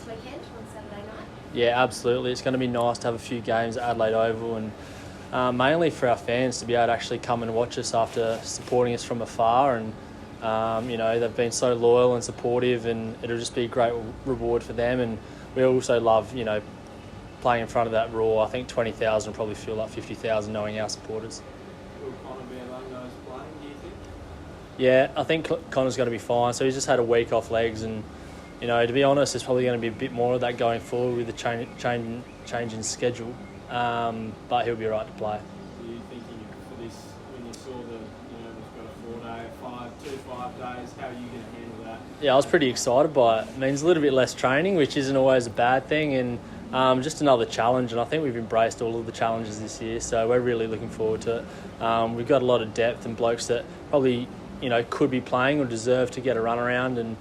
this weekend on Saturday night? Yeah, absolutely. It's going to be nice to have a few games at Adelaide Oval, and mainly for our fans to be able to actually come and watch us after supporting us from afar. And they've been so loyal and supportive, and it'll just be a great reward for them. And we also love playing in front of that roar. I think 20,000 will probably feel like 50,000 knowing our supporters. Will Connor be among those playing, do you think? Yeah, I think Connor's going to be fine. So he's just had a week off legs, and to be honest, there's probably going to be a bit more of that going forward with the change in schedule. But he'll be right to play. Were you thinking for this when you saw we've got a 5 days? How are you going to handle that? Yeah, I was pretty excited by it. It means a little bit less training, which isn't always a bad thing, and just another challenge. And I think we've embraced all of the challenges this year, so we're really looking forward to it. We've got a lot of depth and blokes that probably could be playing or deserve to get a run around, and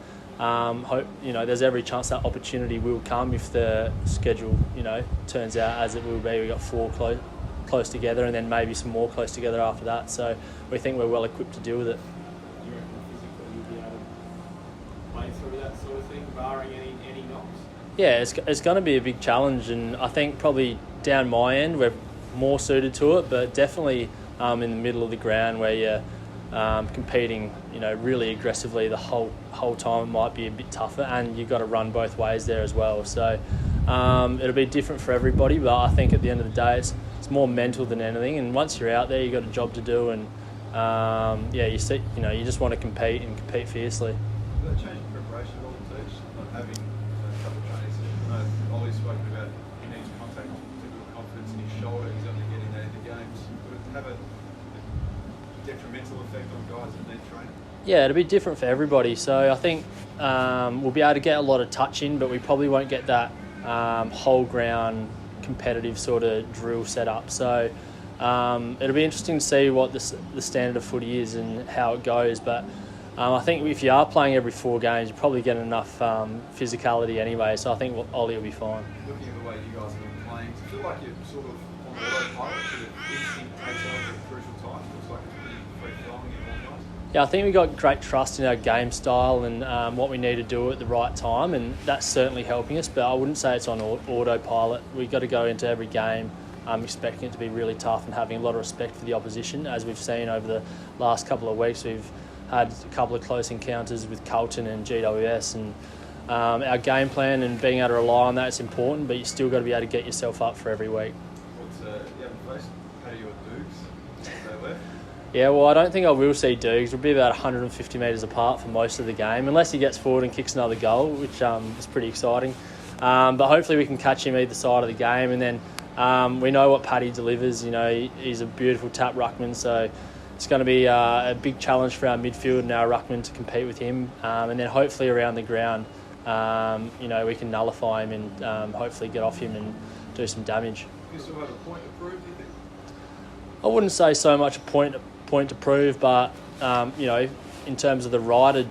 hope there's every chance that opportunity will come if the schedule turns out as it will be. We've got 4 close together, and then maybe some more close together after that, so we think we're well equipped to deal with it. Do you reckon physically you'll be able to play through that sort of thing, barring any knocks? Yeah, it's going to be a big challenge, and I think probably down my end we're more suited to it, but definitely in the middle of the ground where you're competing really aggressively the whole time, it might be a bit tougher, and you've got to run both ways there as well. So it'll be different for everybody, but I think at the end of the day it's more mental than anything, and once you're out there you've got a job to do, and you just want to compete and compete fiercely. Did that change in preparation at all, Teach? Not having a couple of trainings? I know Ollie's spoken about he needs contact to build confidence in his shoulder. He's only getting that into games. Would it have a detrimental effect on guys that need training? Yeah, it'll be different for everybody. So I think we'll be able to get a lot of touch in, but we probably won't get that whole ground competitive sort of drill set up. So it'll be interesting to see what the standard of footy is and how it goes. But I think if you are playing every 4 games, you probably get enough physicality anyway. So I think Ollie will be fine. Looking at the way you guys have been playing, do you feel like you're sort of on autopilot, that instinct takes over at crucial times? Looks like it's pretty free-flowing in all guys. Yeah, I think we've got great trust in our game style and what we need to do at the right time, and that's certainly helping us, but I wouldn't say it's on autopilot. We've got to go into every game expecting it to be really tough and having a lot of respect for the opposition. As we've seen over the last couple of weeks, we've had a couple of close encounters with Carlton and GWS, and our game plan and being able to rely on that is important, but you still got to be able to get yourself up for every week. You haven't faced Paddy or Dukes since they left? Yeah, well, I don't think I will see Dukes. We'll be about 150 metres apart for most of the game, unless he gets forward and kicks another goal, which is pretty exciting. But hopefully we can catch him either side of the game, and then we know what Paddy delivers. He's a beautiful tap ruckman, so it's going to be a big challenge for our midfield and our ruckman to compete with him. And then hopefully around the ground, we can nullify him and hopefully get off him and do some damage. You still have a point to prove, do you think? I wouldn't say so much a point to prove, but in terms of the rider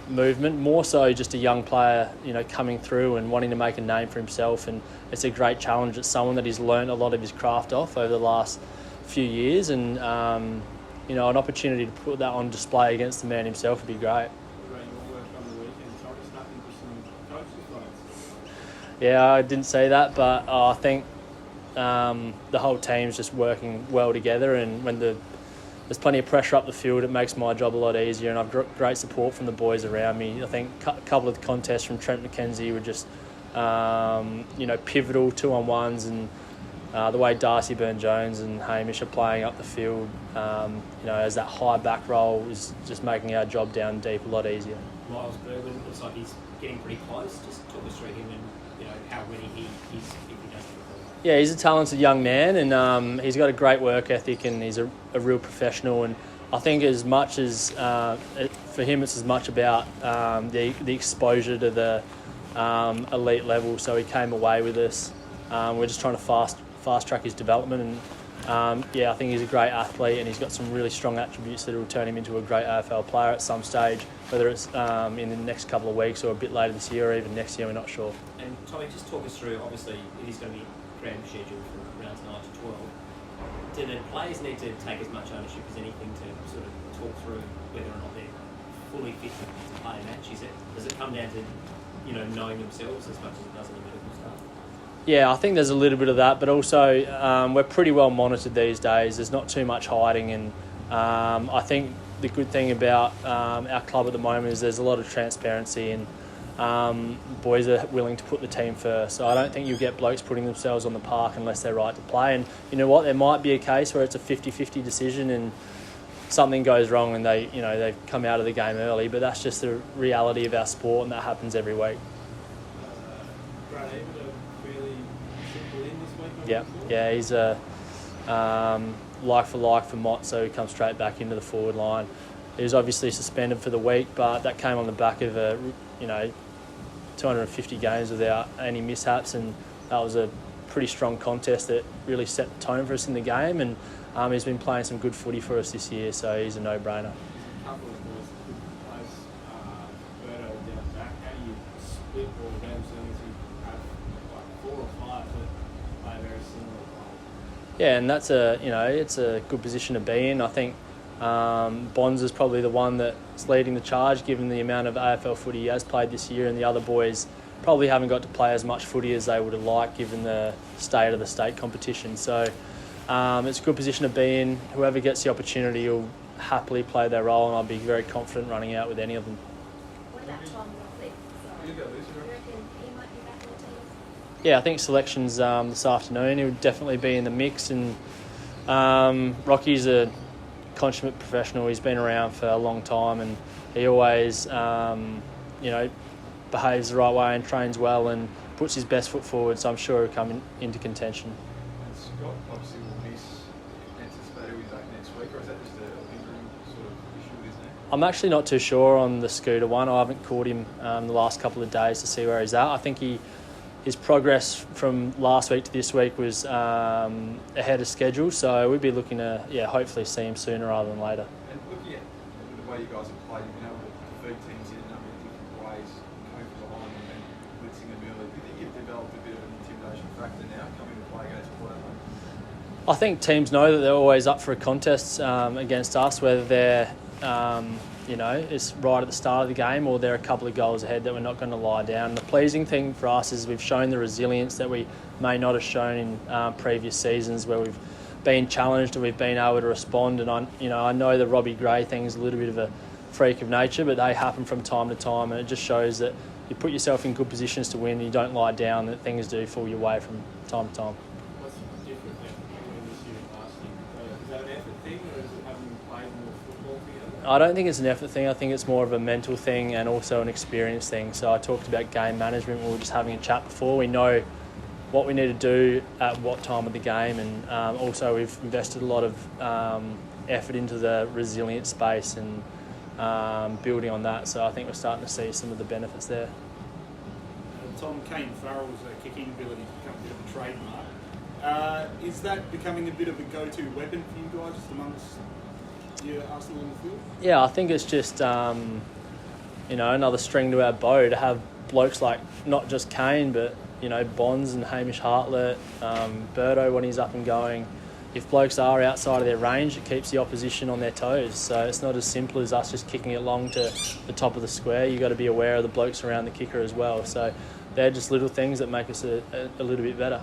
movement, more so just a young player coming through and wanting to make a name for himself, and it's a great challenge. It's someone that he's learned a lot of his craft off over the last few years, and an opportunity to put that on display against the man himself would be great. What about your work on the weekend? Try to snap into some coaches' votes. Yeah, I didn't say that, but I think the whole team's just working well together, and when there's plenty of pressure up the field, it makes my job a lot easier, and I've got great support from the boys around me. I think a couple of the contests from Trent McKenzie were just pivotal 2-on-1s, and the way Darcy Byrne-Jones and Hamish are playing up the field, as that high back roll is just making our job down deep a lot easier. Miles Berglund looks like he's getting pretty close. Just talk us through him and how ready he is if he does get the ball. Yeah, he's a talented young man, and he's got a great work ethic, and he's a real professional. And I think as much as for him, it's as much about the exposure to the elite level. So he came away with us. We're just trying to fast track his development, and I think he's a great athlete, and he's got some really strong attributes that will turn him into a great AFL player at some stage, whether it's in the next couple of weeks or a bit later this year or even next year, we're not sure. And Tommy, just talk us through, obviously it is going to be crammed schedule from rounds 9 to 12. Do the players need to take as much ownership as anything to sort of talk through whether or not they're fully fit to play a match? Does it come down to knowing themselves as much as it does in the medical stuff? Yeah, I think there's a little bit of that, but also we're pretty well monitored these days. There's not too much hiding, and I think the good thing about our club at the moment is there's a lot of transparency, and boys are willing to put the team first. So I don't think you'll get blokes putting themselves on the park unless they're right to play. And you know what, there might be a case where it's a 50-50 decision and something goes wrong and they've come out of the game early, but that's just the reality of our sport, and that happens every week. Brad Ebert, a fairly simple in this week. Yeah, he's a like for Mott, so he comes straight back into the forward line. He was obviously suspended for the week, but that came on the back of 250 games without any mishaps, and that was a pretty strong contest that really set the tone for us in the game, and he's been playing some good footy for us this year, so he's a no-brainer. A couple of boys that could place Berto down back. How do you split all of them so as you have like 4 or 5 that play very similar role? Yeah, and that's it's a good position to be in. I think Bonds is probably the one that's leading the charge, given the amount of AFL footy he has played this year, and the other boys probably haven't got to play as much footy as they would have liked, given the state of the state competition. So it's a good position to be in. Whoever gets the opportunity will happily play their role, and I'll be very confident running out with any of them. What about Tom Rockley? You go, Lisa. Do you reckon he might be back in the team? Yeah, I think selection's this afternoon. He'll definitely be in the mix, and Rocky's a consummate professional. He's been around for a long time, and he always behaves the right way and trains well and puts his best foot forward, so I'm sure he'll come into contention. And Scott obviously will miss anticipated with back next week, or is that just a lingering sort of issue with his knee? I'm actually not too sure on the Scooter one. I haven't caught him the last couple of days to see where he's at. I think his progress from last week to this week was ahead of schedule, so we'd be looking to hopefully see him sooner rather than later. And looking at the way you guys have played, you've been able to defeat teams in a number of different ways, coming from behind them and blitzing them early. Do you think you've developed a bit of an intimidation factor now, coming to play against Port Adelaide? I think teams know that they're always up for a contest against us, whether they're it's right at the start of the game or they're a couple of goals ahead, that we're not going to lie down. The pleasing thing for us is we've shown the resilience that we may not have shown in previous seasons, where we've been challenged and we've been able to respond. And I know the Robbie Gray thing is a little bit of a freak of nature, but they happen from time to time, and it just shows that you put yourself in good positions to win and you don't lie down, that things do fall your way from time to time. What's the difference between this year and last year? Is that an effort thing, or is it having played more football together? I don't think it's an effort thing. I think it's more of a mental thing and also an experience thing. So I talked about game management. We were just having a chat before. We know what we need to do at what time of the game, and also we've invested a lot of effort into the resilient space and building on that. So I think we're starting to see some of the benefits there. Tom, Kane Farrell's kicking ability become a bit of a trademark. Is that becoming a bit of a go-to weapon for you guys amongst your Arsenal on the field? Yeah, I think it's just another string to our bow to have blokes like not just Kane, but Bonds and Hamish Hartlett, Berto when he's up and going. If blokes are outside of their range, it keeps the opposition on their toes. So it's not as simple as us just kicking it long to the top of the square. You've got to be aware of the blokes around the kicker as well. So they're just little things that make us a little bit better.